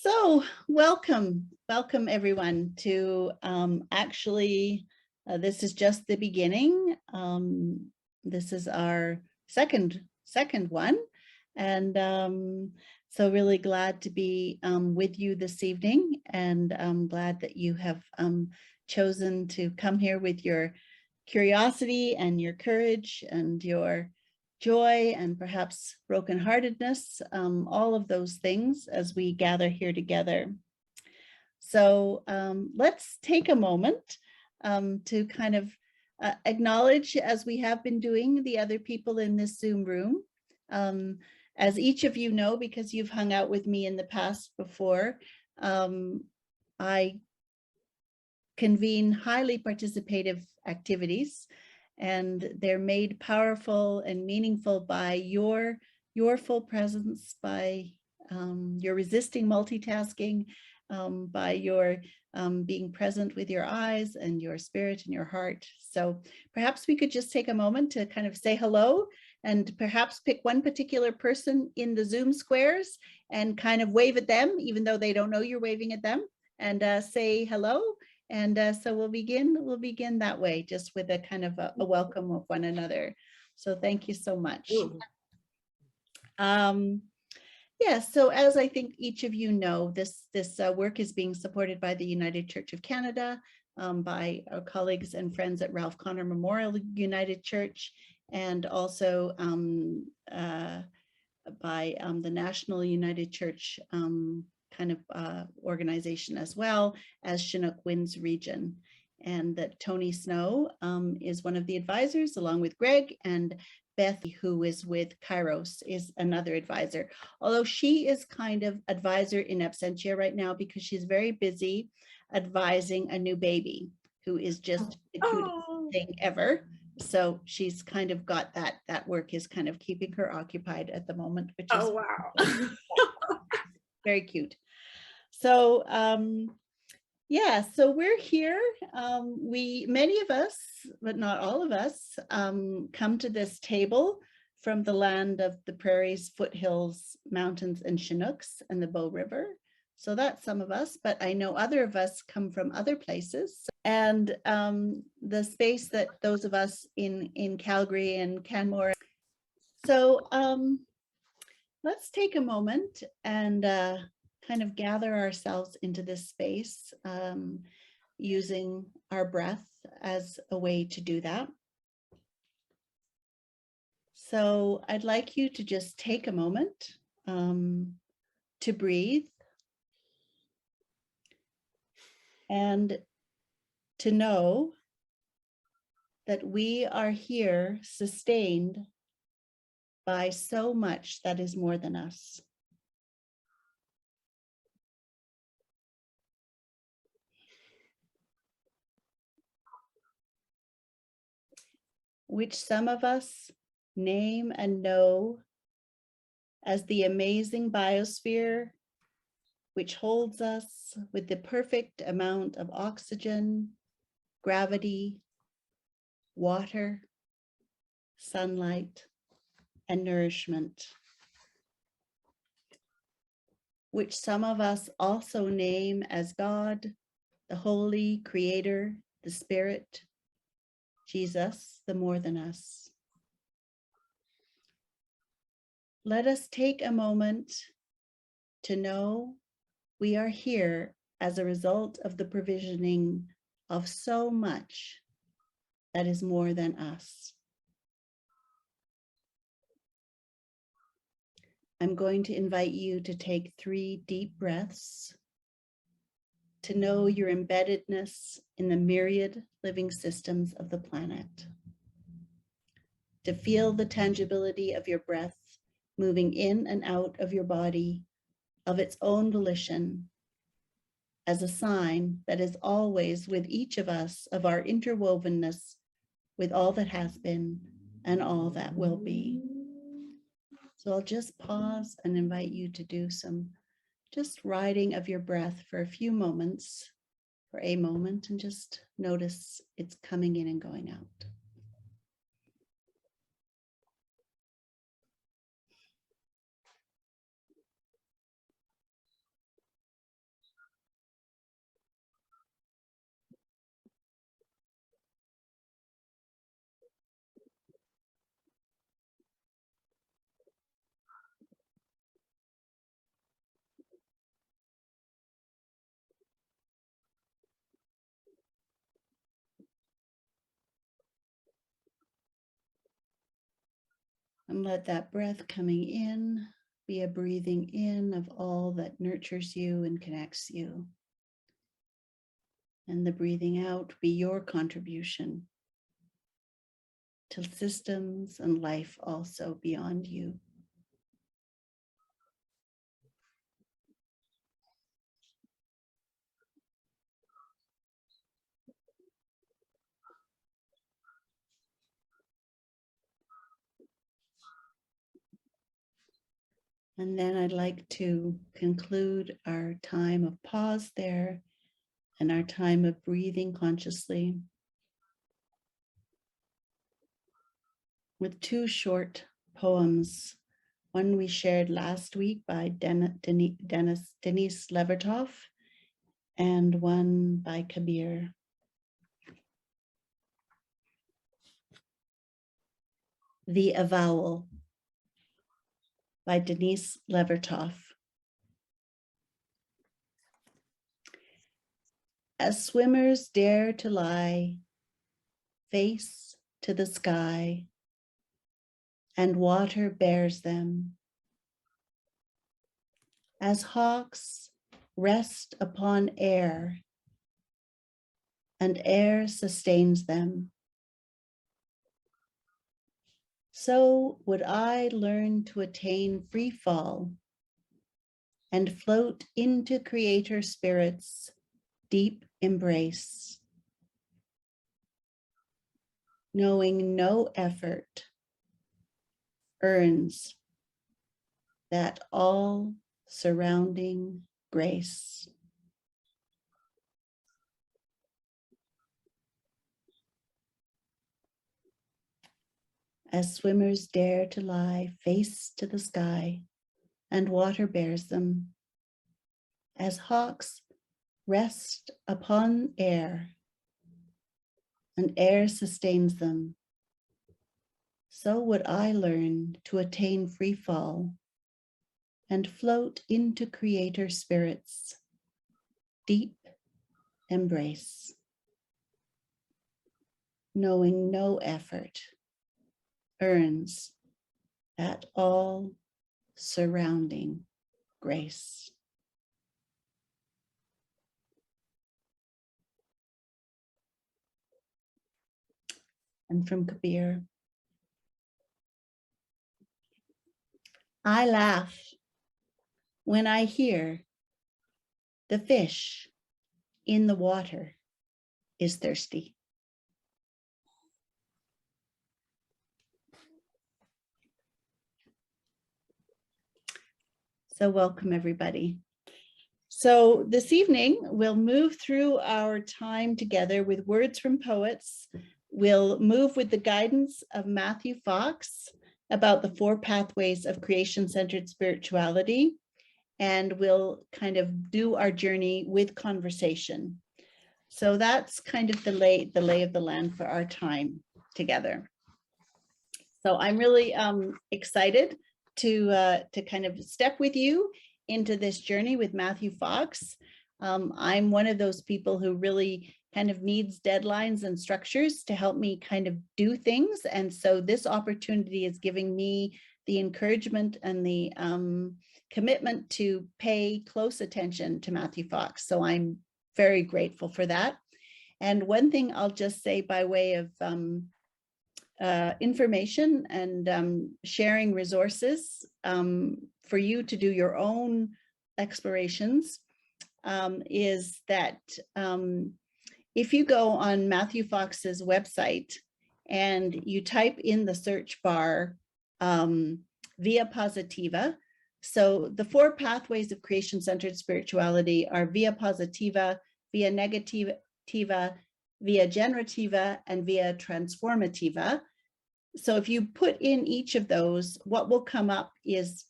So welcome everyone to this is just the beginning. This is our second one, and so really glad to be with you this evening, and I'm glad that you have chosen to come here with your curiosity and your courage and your joy and perhaps brokenheartedness, all of those things as we gather here together. So let's take a moment to kind of acknowledge, as we have been doing, the other people in this Zoom room. As each of you know, because you've hung out with me in the past before, I convene highly participative activities, and they're made powerful and meaningful by your full presence, by your resisting multitasking, by your being present with your eyes and your spirit and your heart. So perhaps we could just take a moment to kind of say hello, and perhaps pick one particular person in the Zoom squares and kind of wave at them, even though they don't know you're waving at them, and say hello. And so we'll begin that way, just with a kind of a welcome of one another. So thank you so much. Yeah, so as I think each of you know, this work is being supported by the United Church of Canada, by our colleagues and friends at Ralph Connor Memorial United Church, and also by the National United Church organization, as well as Chinook Winds region. And that Tony Snow is one of the advisors, along with Greg, and Beth, who is with Kairos, is another advisor, although she is kind of advisor in absentia right now because she's very busy advising a new baby who is just the cutest thing ever. So she's kind of got that work is kind of keeping her occupied at the moment, which is wow. very cute. So yeah, so we're here. Many of us, but not all of us, come to this table from the land of the prairies, foothills, mountains, and Chinooks, and the Bow River. So that's some of us, but I know other of us come from other places. And the space that those of us in Calgary and Canmore. So let's take a moment and kind of gather ourselves into this space, using our breath as a way to do that. So I'd like you to just take a moment to breathe and to know that we are here sustained by so much that is more than us. Which some of us name and know as the amazing biosphere, which holds us with the perfect amount of oxygen, gravity, water, sunlight, and nourishment. Which some of us also name as God, the Holy Creator, the Spirit, Jesus, the more than us. Let us take a moment to know we are here as a result of the provisioning of so much that is more than us. I'm going to invite you to take 3 deep breaths to know your embeddedness in the myriad living systems of the planet. To feel the tangibility of your breath moving in and out of your body of its own volition, as a sign that is always with each of us of our interwovenness with all that has been and all that will be. So I'll just pause and invite you to do some just riding of your breath for a few moments, for a moment, and just notice it's coming in and going out. And let that breath coming in be a breathing in of all that nurtures you and connects you. And the breathing out be your contribution to systems and life also beyond you. And then I'd like to conclude our time of pause there and our time of breathing consciously with two short poems. One we shared last week by Denise Levertov, and one by Kabir. The Avowal by Denise Levertov. As swimmers dare to lie face to the sky, and water bears them. As hawks rest upon air, and air sustains them. So would I learn to attain free fall and float into Creator Spirit's deep embrace, knowing no effort earns that all surrounding grace. As swimmers dare to lie face to the sky, and water bears them. As hawks rest upon air, and air sustains them. So would I learn to attain free fall and float into Creator Spirit's deep embrace, knowing no effort earns that all surrounding grace. And from Kabir, I laugh when I hear the fish in the water is thirsty. So welcome, everybody. So this evening, we'll move through our time together with words from poets. We'll move with the guidance of Matthew Fox about the 4 pathways of creation-centered spirituality. And we'll kind of do our journey with conversation. So that's kind of the lay of the land for our time together. So I'm really excited to kind of step with you into this journey with Matthew Fox. I'm one of those people who really kind of needs deadlines and structures to help me kind of do things. And so this opportunity is giving me the encouragement and the commitment to pay close attention to Matthew Fox. So I'm very grateful for that. And one thing I'll just say by way of information and sharing resources for you to do your own explorations is that if you go on Matthew Fox's website and you type in the search bar via Positiva, so the 4 pathways of creation-centered spirituality are via Positiva, via Negativa, via Generativa, and via Transformativa. So if you put in each of those, what will come up is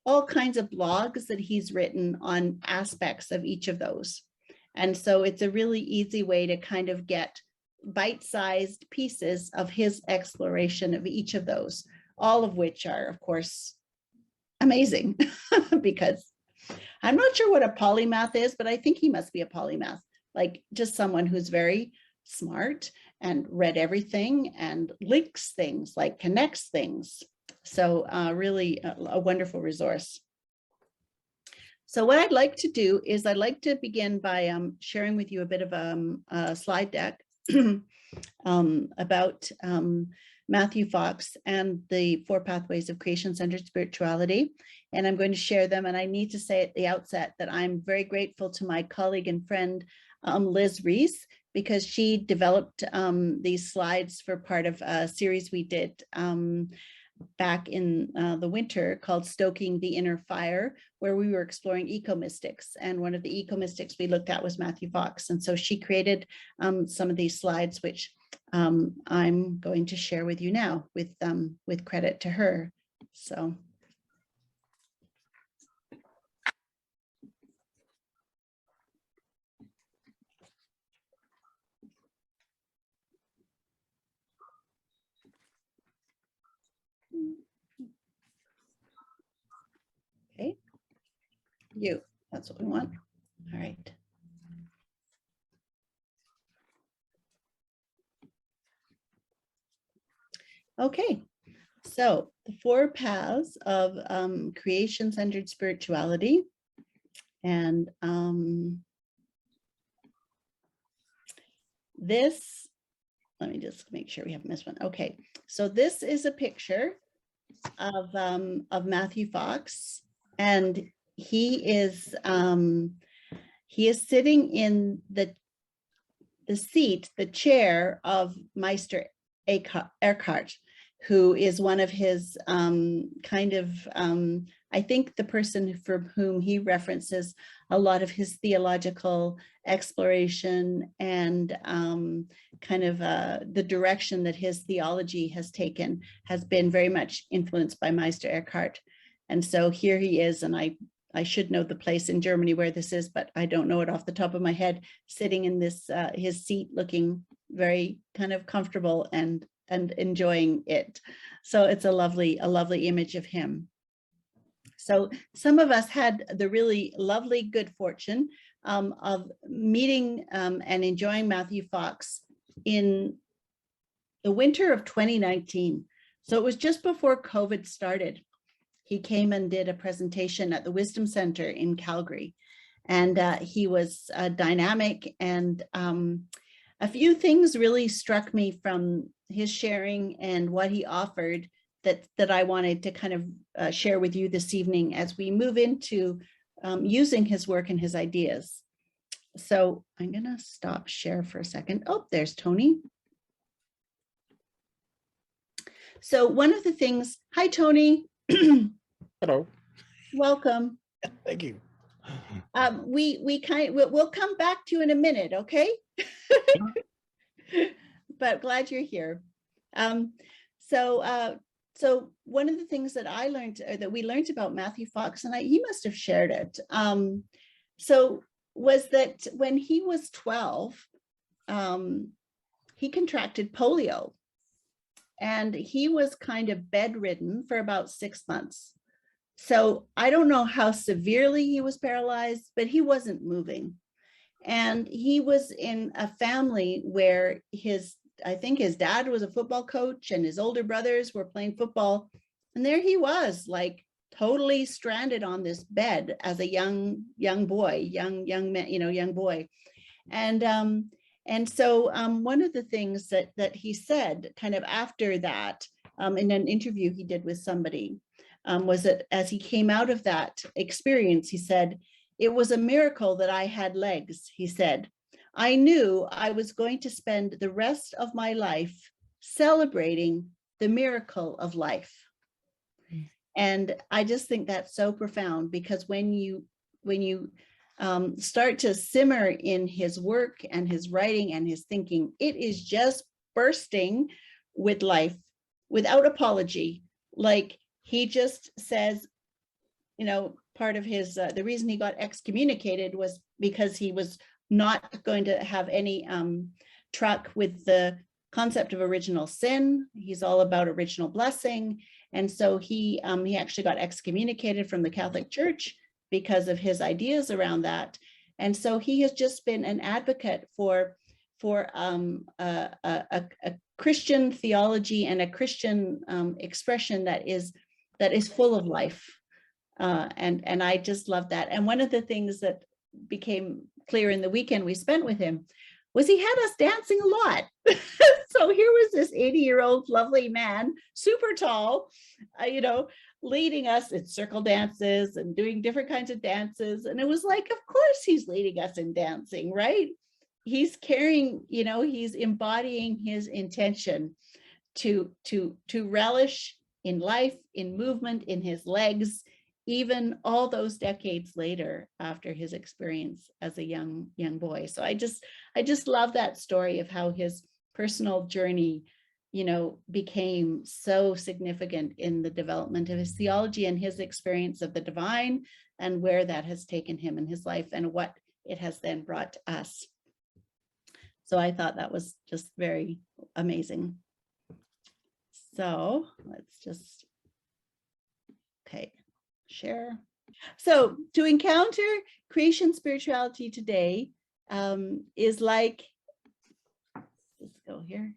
all kinds of blogs that he's written on aspects of each of those. And so it's a really easy way to kind of get bite-sized pieces of his exploration of each of those, all of which are, of course, amazing because I'm not sure what a polymath is, but I think he must be a polymath, like just someone who's very smart and read everything and links things, like connects things. So really a wonderful resource. So what I'd like to do is I'd like to begin by sharing with you a bit of a slide deck about Matthew Fox and the 4 pathways of creation-centered spirituality. And I'm going to share them. And I need to say at the outset that I'm very grateful to my colleague and friend, Liz Reese, because she developed these slides for part of a series we did back in the winter called Stoking the Inner Fire, where we were exploring eco-mystics. And one of the eco-mystics we looked at was Matthew Fox. And so she created some of these slides, which I'm going to share with you now with credit to her. So. Okay, that's what we want. All right. Okay, so the 4 paths of creation-centered spirituality. And this, let me just make sure we haven't missed one. Okay, so this is a picture of Matthew Fox, and he is sitting in the seat, the chair of Meister Eckhart, who is one of his I think the person for whom he references a lot of his theological exploration and the direction that his theology has taken has been very much influenced by Meister Eckhart. And so here he is, and I should know the place in Germany where this is, but I don't know it off the top of my head, sitting in this his seat, looking very kind of comfortable and enjoying it. So it's a lovely image of him. So some of us had the really lovely good fortune of meeting and enjoying Matthew Fox in the winter of 2019. So it was just before COVID started. He came and did a presentation at the Wisdom Center in Calgary, and he was dynamic, and a few things really struck me from his sharing and what he offered that I wanted to kind of share with you this evening as we move into using his work and his ideas. So I'm going to stop share for a second. Oh, there's Tony. So one of the things, hi, Tony. Hello. Welcome. Thank you. We'll come back to you in a minute, okay? But glad you're here. So one of the things that I learned, or that we learned about Matthew Fox, and he must have shared it, so was that when he was 12, he contracted polio, and he was kind of bedridden for about 6 months. So I don't know how severely he was paralyzed, but he wasn't moving. And he was in a family where I think his dad was a football coach and his older brothers were playing football. And there he was, like totally stranded on this bed as a young boy. And so one of the things that he said kind of after that in an interview he did with somebody was that as he came out of that experience, he said, "It was a miracle that I had legs," he said. "I knew I was going to spend the rest of my life celebrating the miracle of life." And I just think that's so profound, because when you start to simmer in his work and his writing and his thinking, it is just bursting with life without apology. Like he just says, part of his, the reason he got excommunicated was because he was not going to have any truck with the concept of original sin. He's all about original blessing. And so he actually got excommunicated from the Catholic Church because of his ideas around that. And so he has just been an advocate for a Christian theology and a Christian expression that is full of life. And I just love that. And one of the things that became clear in the weekend we spent with him was he had us dancing a lot. So here was this 80-year-old lovely man, super tall, leading us in circle dances and doing different kinds of dances. And it was like, of course he's leading us in dancing, right? He's carrying, he's embodying his intention to relish in life, in movement, in his legs, even all those decades later after his experience as a young boy. So I just love that story of how his personal journey, became so significant in the development of his theology and his experience of the divine, and where that has taken him in his life and what it has then brought to us. So I thought that was just very amazing. So let's just, okay, share. So to encounter creation spirituality today is like, let's go here,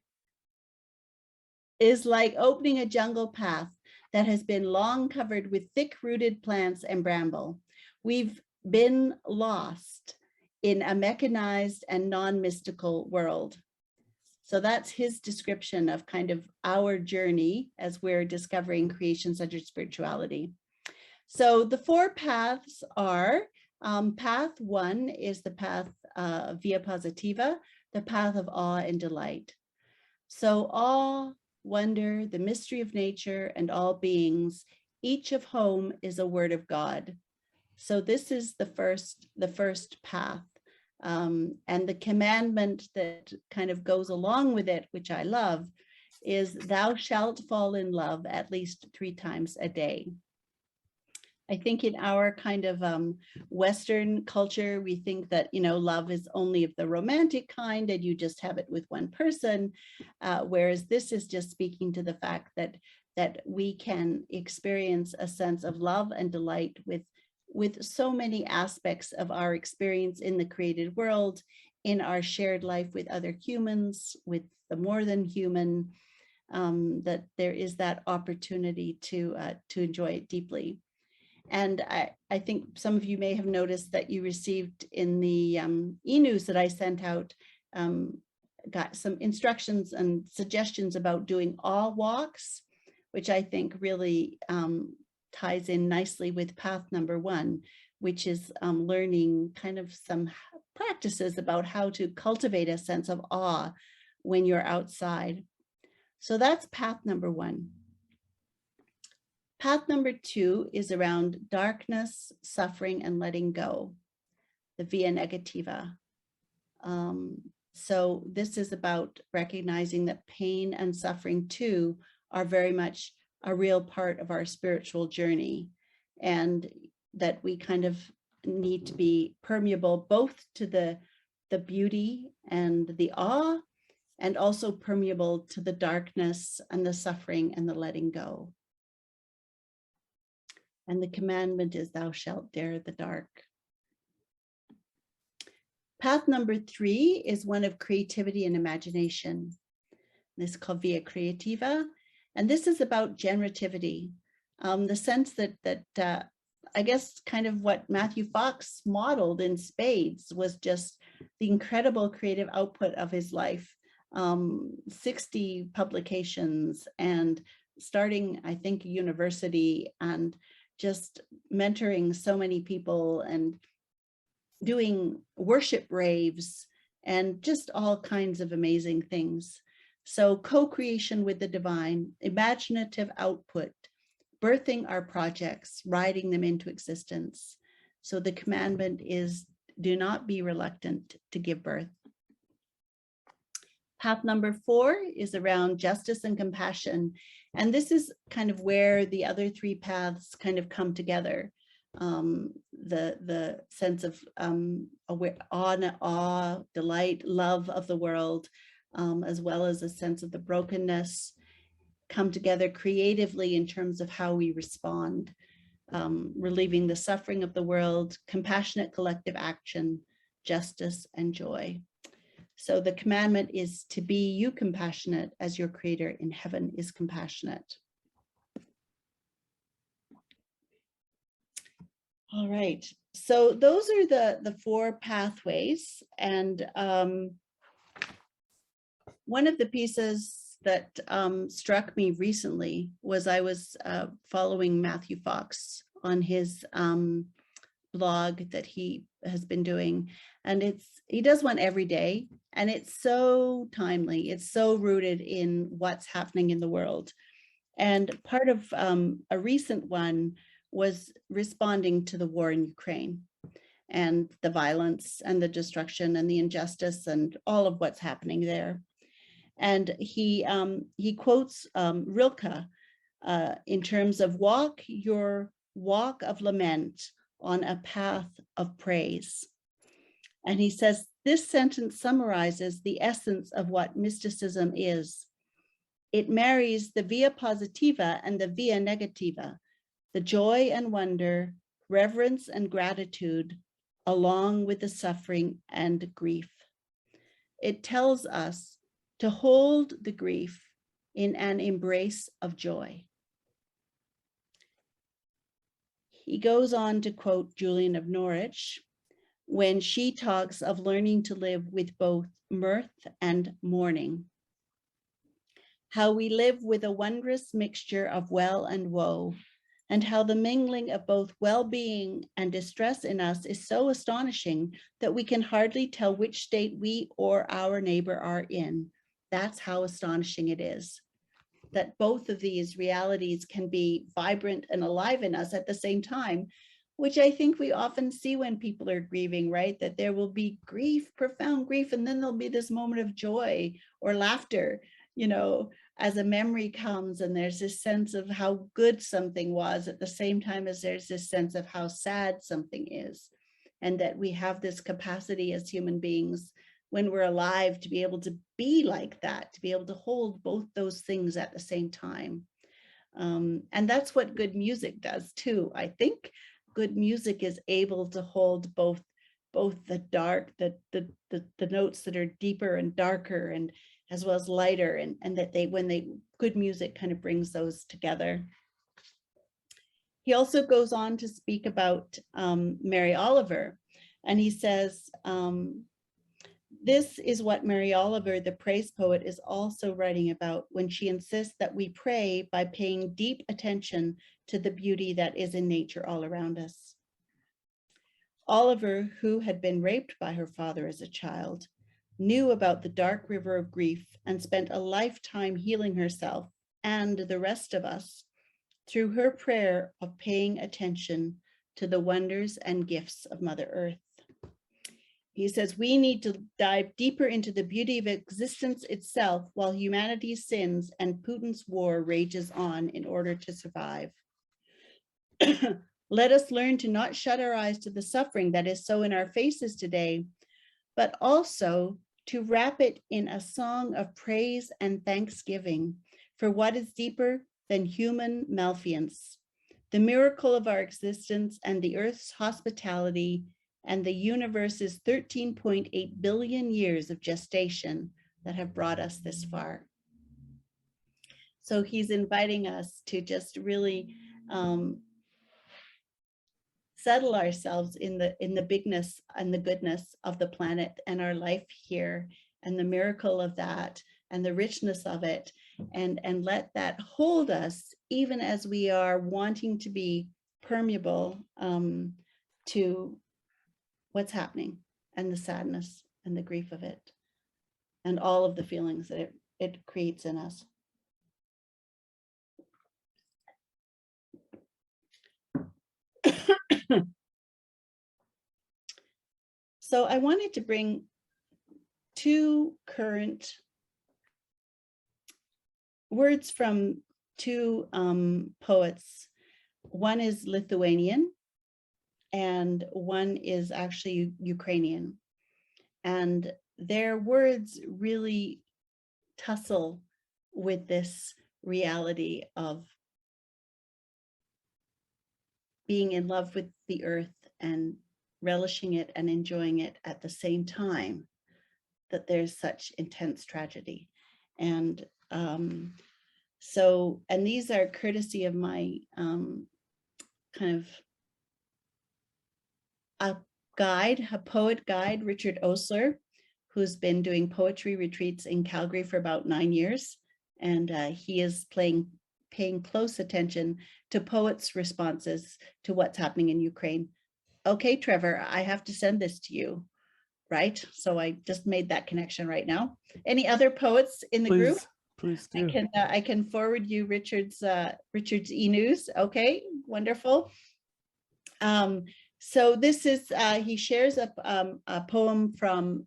is like opening a jungle path that has been long covered with thick-rooted plants and bramble. We've been lost in a mechanized and non-mystical world. So that's his description of kind of our journey as we're discovering creation-centered spirituality. So the 4 paths are, path 1 is the path via Positiva, the path of awe and delight. So awe, wonder, the mystery of nature and all beings, each of whom is a word of God. So this is the first path. And the commandment that kind of goes along with it, which I love, is thou shalt fall in love at least 3 times a day. I think in our kind of Western culture, we think that, love is only of the romantic kind and you just have it with one person, whereas this is just speaking to the fact that we can experience a sense of love and delight with so many aspects of our experience in the created world, in our shared life with other humans, with the more than human, that there is that opportunity to enjoy it deeply. And I think some of you may have noticed that you received in the e-news that I sent out, got some instructions and suggestions about doing awe walks, which I think really ties in nicely with path number 1, which is learning kind of some practices about how to cultivate a sense of awe when you're outside. So that's path number 1. Path number 2 is around darkness, suffering, and letting go, the via negativa. So this is about recognizing that pain and suffering too are very much a real part of our spiritual journey, and that we kind of need to be permeable both to the beauty and the awe, and also permeable to the darkness and the suffering and the letting go. And the commandment is thou shalt dare the dark. Path number 3 is one of creativity and imagination. This is called Via Creativa. And this is about generativity, the sense that I guess kind of what Matthew Fox modeled in spades was just the incredible creative output of his life. 60 publications and starting, I think, a university, and just mentoring so many people and doing worship raves and just all kinds of amazing things. So co-creation with the divine, imaginative output, birthing our projects, writing them into existence. So the commandment is, do not be reluctant to give birth. Path number 4 is around justice and compassion. And this is kind of where the other 3 paths kind of come together. The sense of awe, delight, love of the world, as well as a sense of the brokenness, come together creatively in terms of how we respond, relieving the suffering of the world, compassionate collective action, justice, and joy. So the commandment is to be you compassionate as your creator in heaven is compassionate. All right, so those are the four pathways. And one of the pieces that struck me recently was I was following Matthew Fox on his blog that he has been doing, and he does one every day, and it's so timely. It's so rooted in what's happening in the world. And part of a recent one was responding to the war in Ukraine and the violence and the destruction and the injustice and all of what's happening there. And he quotes Rilke in terms of walk your walk of lament on a path of praise. And he says, this sentence summarizes the essence of what mysticism is. It marries the via positiva and the via negativa, the joy and wonder, reverence and gratitude, along with the suffering and grief. It tells us to hold the grief in an embrace of joy. He goes on to quote Julian of Norwich when she talks of learning to live with both mirth and mourning. How we live with a wondrous mixture of well and woe, and how the mingling of both well-being and distress in us is so astonishing that we can hardly tell which state we or our neighbor are in. That's how astonishing it is, that both of these realities can be vibrant and alive in us at the same time, which I think we often see when people are grieving, right? That there will be grief, profound grief, and then there'll be this moment of joy or laughter, you know, as a memory comes, and there's this sense of how good something was at the same time as there's this sense of how sad something is. And that we have this capacity as human beings when we're alive to be able to be like that, to be able to hold both those things at the same time. And that's what good music does too. I think good music is able to hold both the dark, the notes that are deeper and darker, and as well as lighter, and that good music kind of brings those together. He also goes on to speak about Mary Oliver, and he says, this is what Mary Oliver, the praise poet, is also writing about when she insists that we pray by paying deep attention to the beauty that is in nature all around us. Oliver, who had been raped by her father as a child, knew about the dark river of grief and spent a lifetime healing herself and the rest of us through her prayer of paying attention to the wonders and gifts of Mother Earth. He says, we need to dive deeper into the beauty of existence itself while humanity sins and Putin's war rages on in order to survive. Let us learn to not shut our eyes to the suffering that is so in our faces today, but also to wrap it in a song of praise and thanksgiving for what is deeper than human malfeasance, the miracle of our existence and the earth's hospitality and the universe's 13.8 billion years of gestation that have brought us this far. So he's inviting us to just really settle ourselves in the bigness and the goodness of the planet and our life here, and the miracle of that and the richness of it, and let that hold us even as we are wanting to be permeable to what's happening and the sadness and the grief of it and all of the feelings that it creates in us. So I wanted to bring two current words from two poets. One is Lithuanian and one is actually Ukrainian. And their words really tussle with this reality of being in love with the earth and relishing it and enjoying it at the same time, that there's such intense tragedy. And and these are courtesy of my kind of a poet guide, Richard Osler, who's been doing poetry retreats in Calgary for about 9 years. And he is paying close attention to poets' responses to what's happening in Ukraine. Okay, Trevor, I have to send this to you, right? So I just made that connection right now. Any other poets in the group? Please do. I can forward you Richard's e-news. Okay, wonderful. So this is, he shares a poem from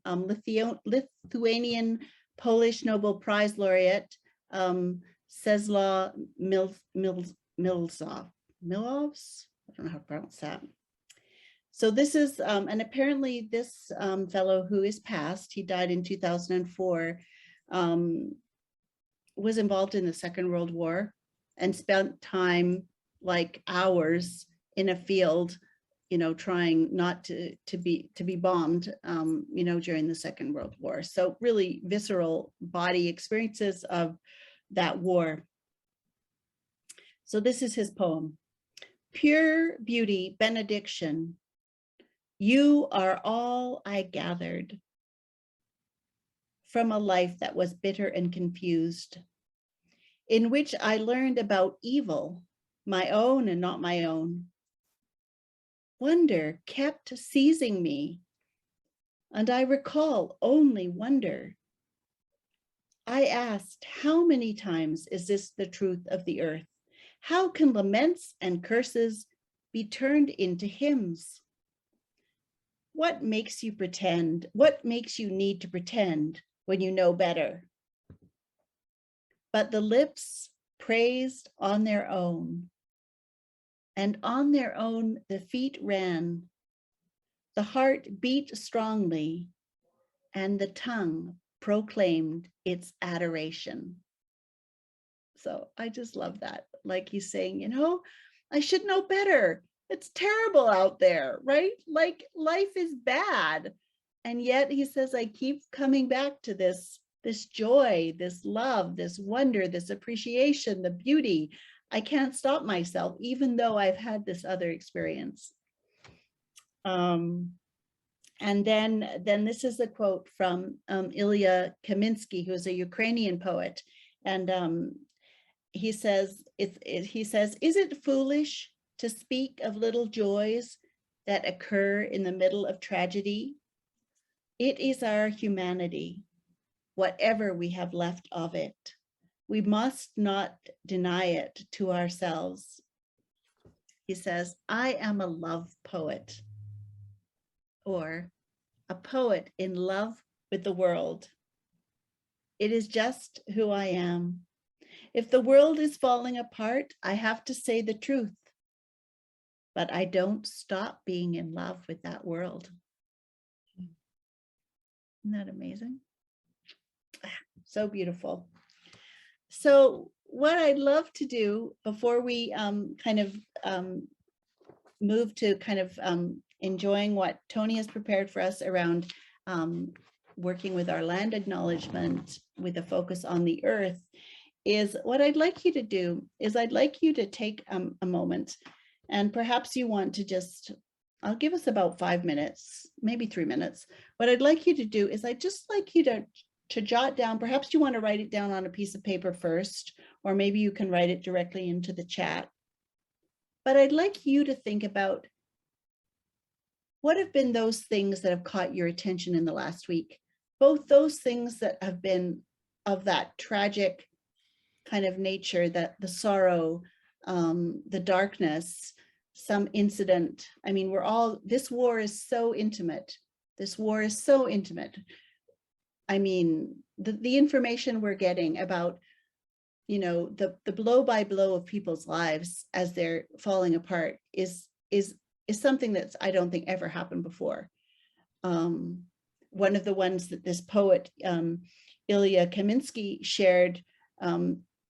Lithuanian Polish Nobel Prize laureate Czesław Milosz. I don't know how to pronounce that. So this is, and apparently this fellow who is passed, he died in 2004, was involved in the Second World War and spent time, like hours, in a field, you know, trying not to be bombed, you know, during the Second World War. So really visceral body experiences of that war. So this is his poem. Pure beauty, benediction. You are all I gathered from a life that was bitter and confused, in which I learned about evil, my own and not my own. Wonder kept seizing me, and I recall only wonder. I asked, how many times is this the truth of the earth? How can laments and curses be turned into hymns? What makes you pretend? What makes you need to pretend when you know better? But the lips praised on their own, and on their own the feet ran. The heart beat strongly, and the tongue proclaimed its adoration. So I just love that. Like he's saying, you know, I should know better. It's terrible out there, right? Like life is bad. And yet he says, I keep coming back to this joy, this love, this wonder, this appreciation, the beauty. I can't stop myself, even though I've had this other experience. And then this is a quote from Ilya Kaminsky, who is a Ukrainian poet. And he says, is it foolish to speak of little joys that occur in the middle of tragedy? It is our humanity, whatever we have left of it. We must not deny it to ourselves. He says, I am a love poet, or a poet in love with the world. It is just who I am. If the world is falling apart, I have to say the truth, but I don't stop being in love with that world. Isn't that amazing? So beautiful. So what I'd love to do before we move to enjoying what Tony has prepared for us around working with our land acknowledgement with a focus on the earth, is what I'd like you to do is I'd like you to take a moment, and perhaps you want to just, I'll give us about 5 minutes, maybe 3 minutes. What I'd like you to do is I'd just like you to jot down, perhaps you want to write it down on a piece of paper first, or maybe you can write it directly into the chat. But I'd like you to think about what have been those things that have caught your attention in the last week, both those things that have been of that tragic kind of nature, that the sorrow, the darkness, some incident. I mean, this war is so intimate. This war is so intimate. I mean, the information we're getting about, you know, the blow by blow of people's lives as they're falling apart is something that's, I don't think, ever happened before. One of the ones that this poet, Ilya Kaminsky, shared,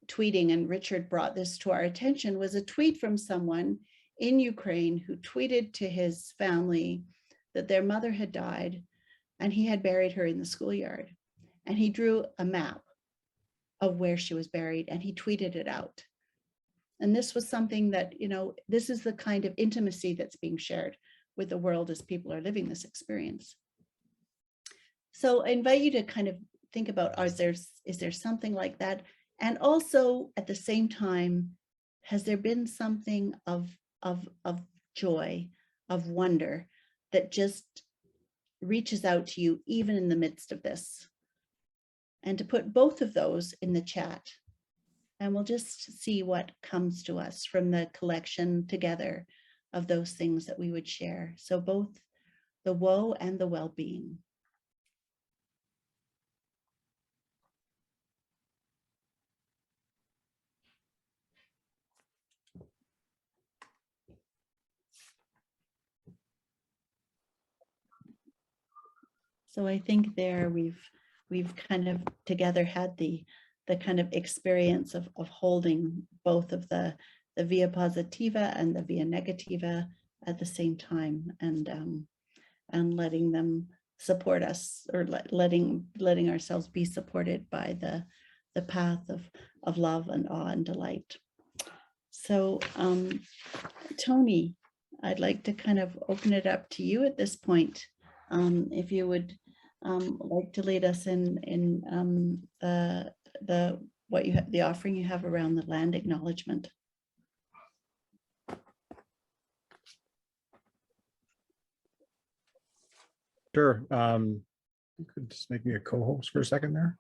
tweeting, and Richard brought this to our attention, was a tweet from someone in Ukraine who tweeted to his family that their mother had died, and he had buried her in the schoolyard. And he drew a map of where she was buried, and he tweeted it out. And this was something that, you know, this is the kind of intimacy that's being shared with the world as people are living this experience. So I invite you to kind of think about, is there something like that? And also at the same time, has there been something of joy, of wonder that just reaches out to you even in the midst of this? And to put both of those in the chat, and we'll just see what comes to us from the collection together of those things that we would share. So both the woe and the well-being. So I think there we've kind of together had the kind of experience of holding both of the via positiva and the via negativa at the same time, and letting them support us, or letting ourselves be supported by the path of love and awe and delight. So Tony, I'd like to kind of open it up to you at this point. If you would like to lead us in the offering you have around the land acknowledgement. Sure. You could just make me a co-host for a second there.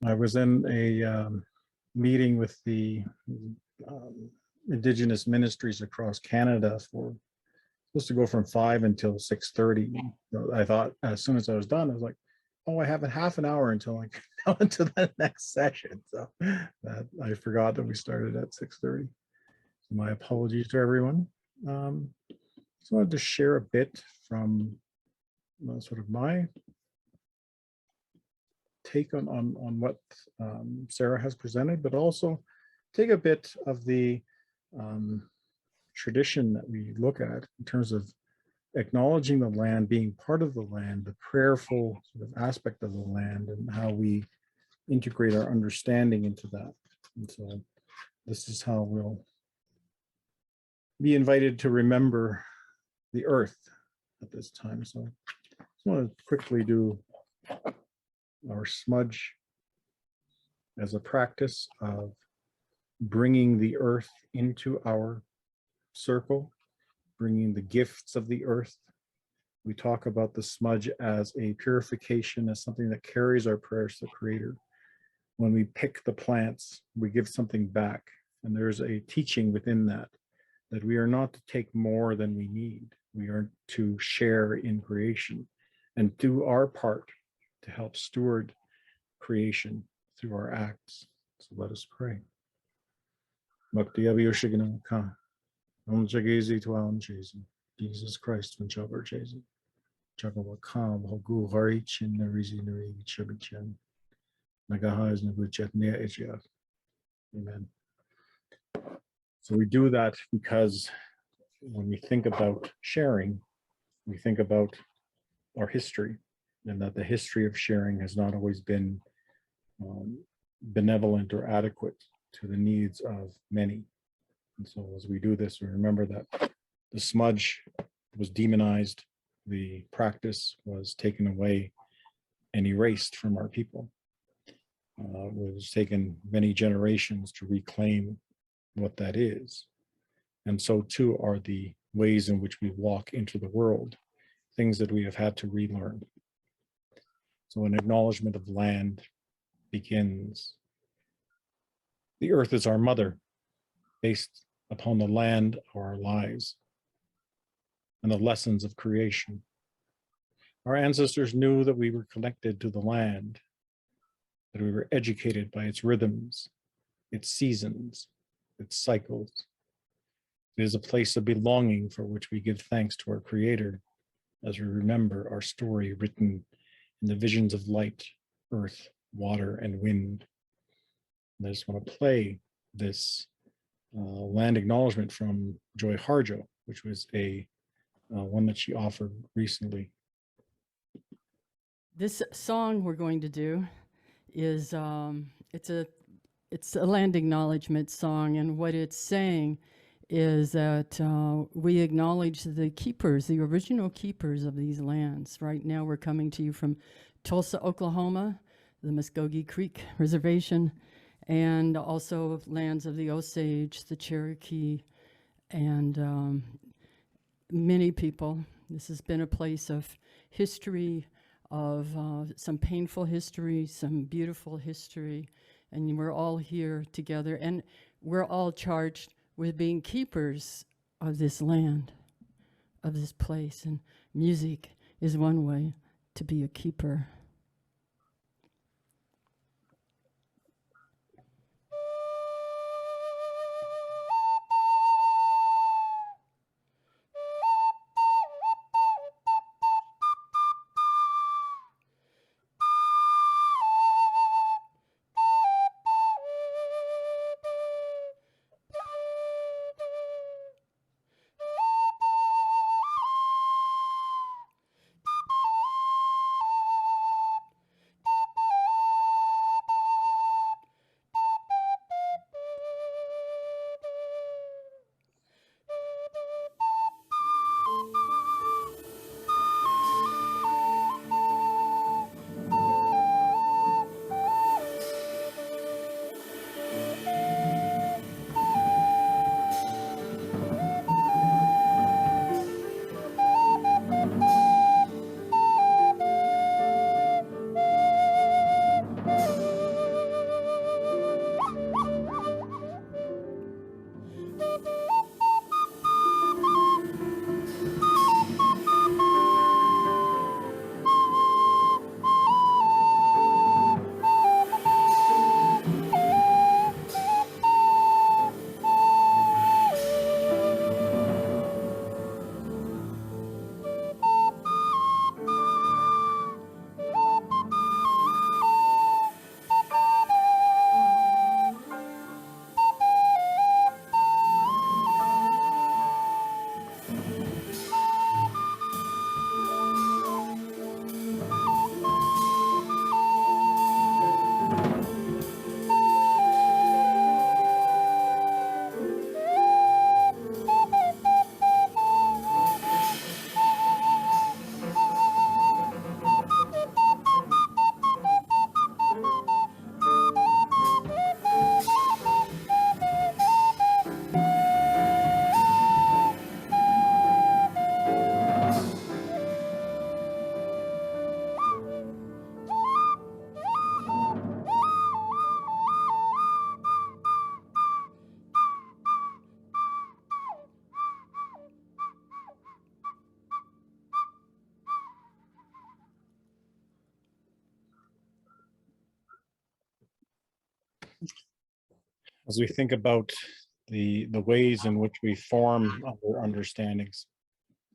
I was in a meeting with the Indigenous ministries across Canada for supposed to go from 5 until 6:30. So I thought as soon as I was done, I was like, oh, I have a half an hour until I go into the next session. So that I forgot that we started at 6:30. So my apologies to everyone. Just wanted to share a bit from sort of my take on what Sarah has presented, but also take a bit of the tradition that we look at in terms of acknowledging the land, being part of the land, the prayerful sort of aspect of the land, and how we integrate our understanding into that. And so this is how we'll be invited to remember the earth at this time. So I just want to quickly do our smudge as a practice of bringing the earth into our circle, bringing the gifts of the earth. We talk about the smudge as a purification, as something that carries our prayers to the Creator. When we pick the plants, we give something back. And there's a teaching within that we are not to take more than we need. We are to share in creation and do our part to help steward creation through our acts. So let us pray. Jesus Christ, Amen. So we do that because when we think about sharing, we think about our history, and that the history of sharing has not always been benevolent or adequate to the needs of many. And so as we do this, we remember that the smudge was demonized, the practice was taken away and erased from our people. It was taken many generations to reclaim what that is. And so too are the ways in which we walk into the world, things that we have had to relearn. So an acknowledgement of land begins. The earth is our mother, based upon the land of our lives and the lessons of creation. Our ancestors knew that we were connected to the land, that we were educated by its rhythms, its seasons, its cycles. It is a place of belonging for which we give thanks to our Creator as we remember our story written in the visions of light, earth, water, and wind. And I just want to play this land acknowledgement from Joy Harjo, which was a one that she offered recently. This song we're going to do is it's a land acknowledgement song, and what it's saying is that we acknowledge the keepers, the original keepers of these lands. Right now we're coming to you from Tulsa, Oklahoma, the Muskogee Creek Reservation, and also lands of the Osage, the Cherokee, and many people. This has been a place of history, of some painful history, some beautiful history, and we're all here together, and we're all charged with being keepers of this land, of this place, and music is one way to be a keeper. As we think about the ways in which we form our understandings,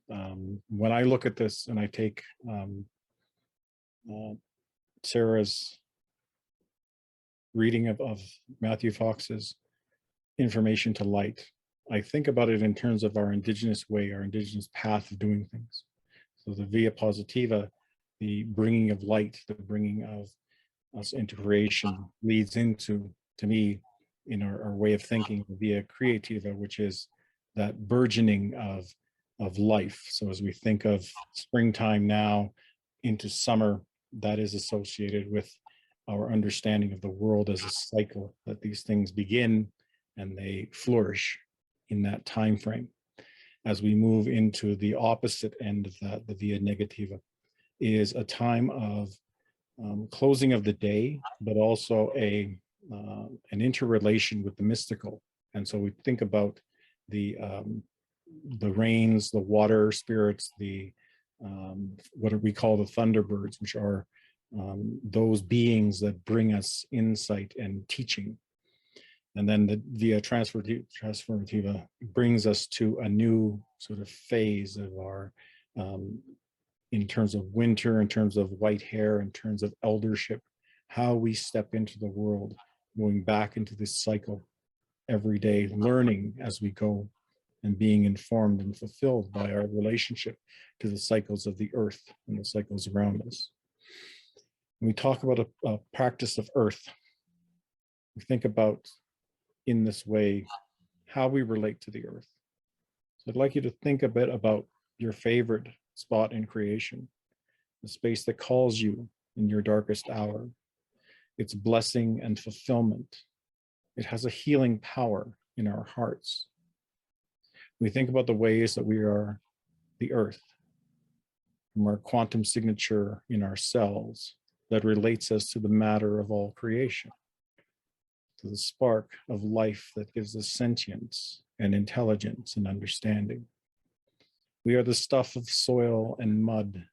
when I look at this and I take Sarah's reading of Matthew Fox's information to light, I think about it in terms of our indigenous way, our indigenous path of doing things. So the via positiva, the bringing of light, the bringing of us into creation leads into, to me, in our way of thinking, via creativa, which is that burgeoning of life. So as we think of springtime now into summer, that is associated with our understanding of the world as a cycle, that these things begin and they flourish in that time frame. As we move into the opposite end of that, the via negativa, is a time of closing of the day, but also an interrelation with the mystical. And so we think about the rains, the water spirits, the what we call the thunderbirds, which are those beings that bring us insight and teaching. And then the via transformativa brings us to a new sort of phase of our in terms of winter, in terms of white hair, in terms of eldership, how we step into the world, going back into this cycle every day, learning as we go, and being informed and fulfilled by our relationship to the cycles of the earth and the cycles around us. When we talk about a practice of earth, we think about in this way how we relate to the earth. So I'd like you to think a bit about your favorite spot in creation, the space that calls you in your darkest hour, its blessing and fulfillment. It has a healing power in our hearts. We think about the ways that we are the earth, from our quantum signature in our cells that relates us to the matter of all creation, to the spark of life that gives us sentience and intelligence and understanding. We are the stuff of soil and mud.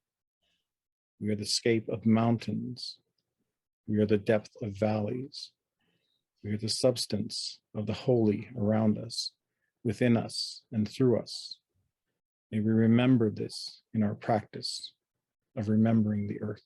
We are the scape of mountains. We are the depth of valleys. We are the substance of the holy around us, within us, and through us. May we remember this in our practice of remembering the earth.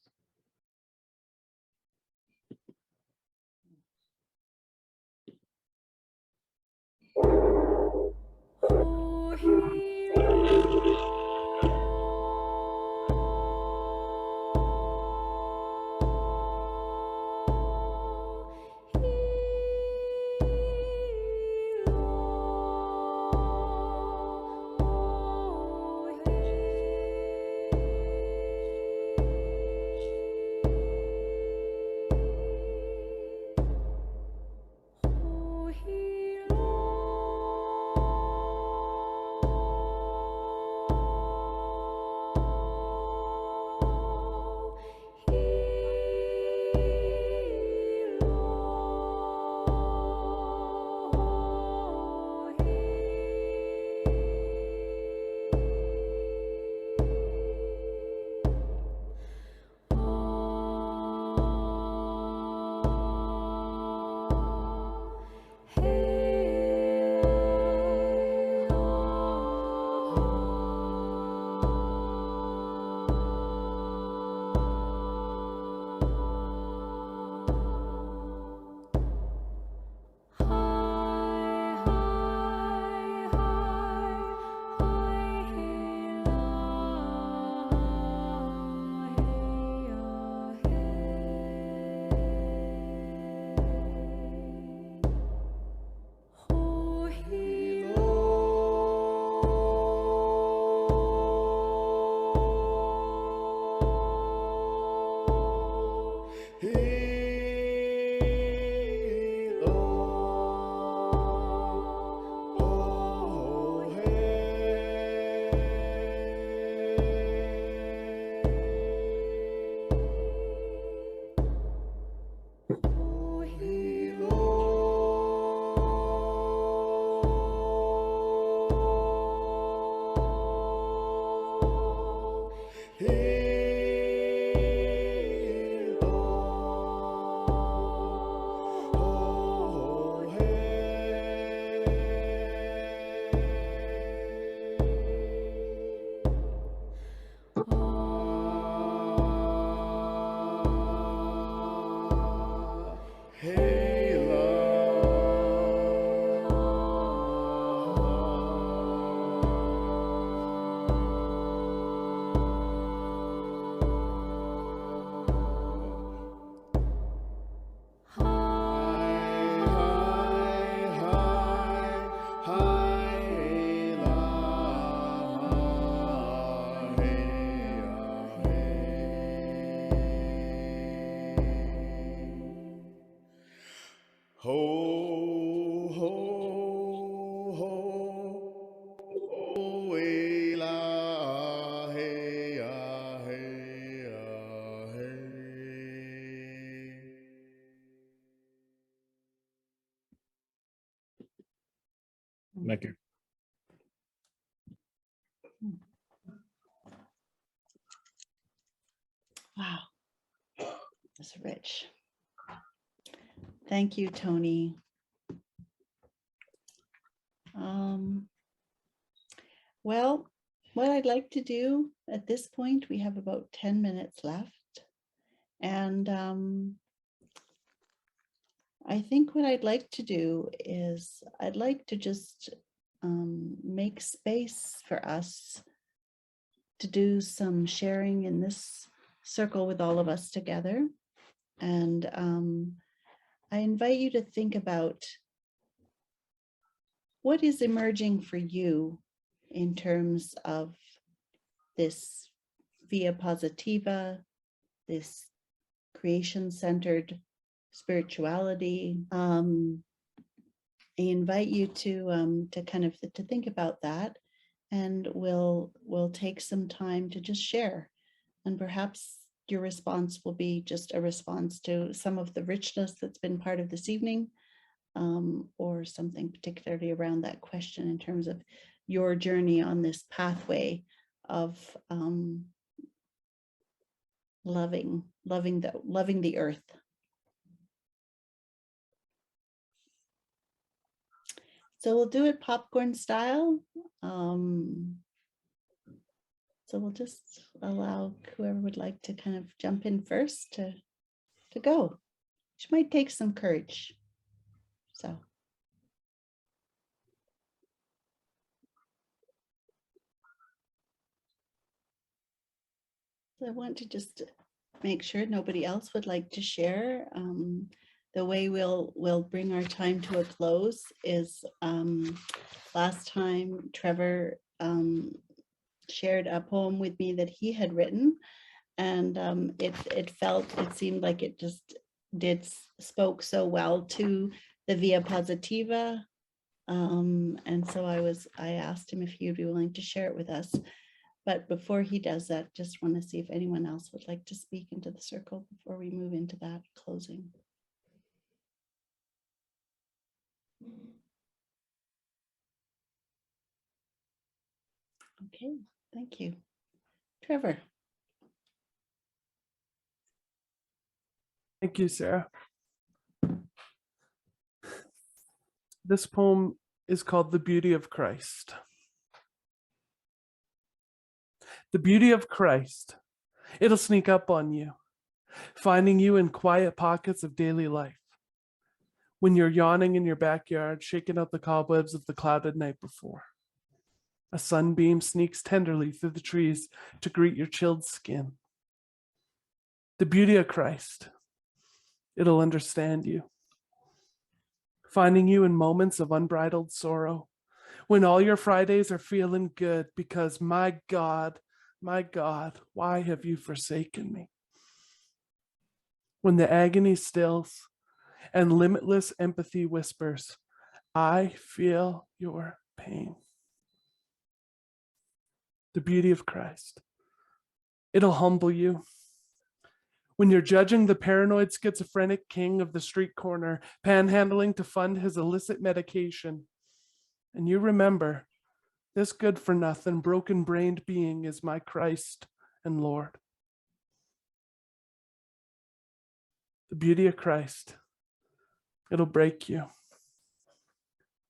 Ho, ho, ho, ho, eh, la, hey, ah, hey, ah, hey. Thank you. Wow, that's rich. Thank you, Tony. Well, what I'd like to do at this point, we have about 10 minutes left. And I think what I'd like to do is I'd like to just make space for us to do some sharing in this circle with all of us together. And I invite you to think about what is emerging for you in terms of this via Positiva, this creation-centered spirituality. I invite you to kind of to think about that, and we'll take some time to just share. And perhaps your response will be just a response to some of the richness that's been part of this evening, or something particularly around that question in terms of your journey on this pathway of loving the earth. So we'll do it popcorn style. So we'll just allow whoever would like to kind of jump in first to go, which might take some courage. So. I want to just make sure nobody else would like to share. The way we'll bring our time to a close is last time Trevor shared a poem with me that he had written, and it seemed like it just spoke so well to the Via Positiva, and so I asked him if he would be willing to share it with us. But before he does that, just want to see if anyone else would like to speak into the circle before we move into that closing. Okay, thank you. Trevor. Thank you, Sarah. This poem is called The Beauty of Christ. The beauty of Christ, it'll sneak up on you, finding you in quiet pockets of daily life. When you're yawning in your backyard, shaking out the cobwebs of the clouded night before. A sunbeam sneaks tenderly through the trees to greet your chilled skin. The beauty of Christ, it'll understand you, finding you in moments of unbridled sorrow, when all your Fridays are feeling good because my God, why have you forsaken me? When the agony stills and limitless empathy whispers, I feel your pain. The beauty of Christ, it'll humble you. When you're judging the paranoid schizophrenic king of the street corner, panhandling to fund his illicit medication, and you remember, this good-for-nothing, broken-brained being is my Christ and Lord. The beauty of Christ, it'll break you.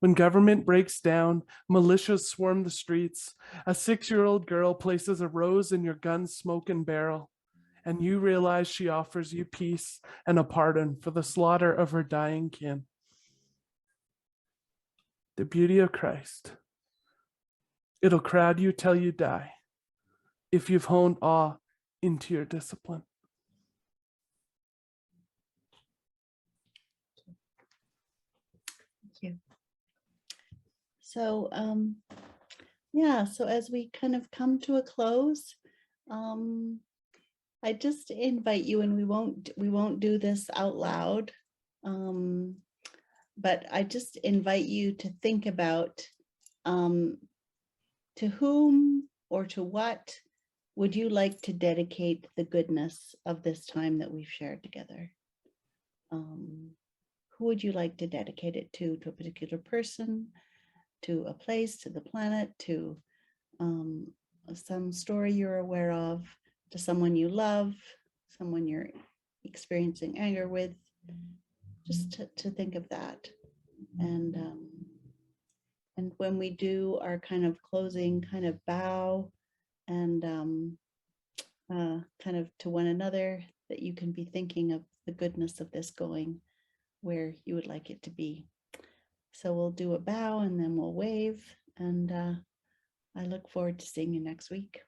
When government breaks down, militias swarm the streets, a 6-year-old girl places a rose in your gun's smoking barrel, and you realize she offers you peace and a pardon for the slaughter of her dying kin. The beauty of Christ, it'll crowd you till you die if you've honed awe into your discipline. Thank you. So yeah, so as we kind of come to a close, I just invite you, and we won't do this out loud, but I just invite you to think about to whom or to what would you like to dedicate the goodness of this time that we've shared together? Who would you like to dedicate it to a particular person, to a place, to the planet, to some story you're aware of, to someone you love, someone you're experiencing anger with, just to think of that. And And when we do our kind of closing kind of bow and kind of to one another, that you can be thinking of the goodness of this going where you would like it to be. So we'll do a bow and then we'll wave, and I look forward to seeing you next week.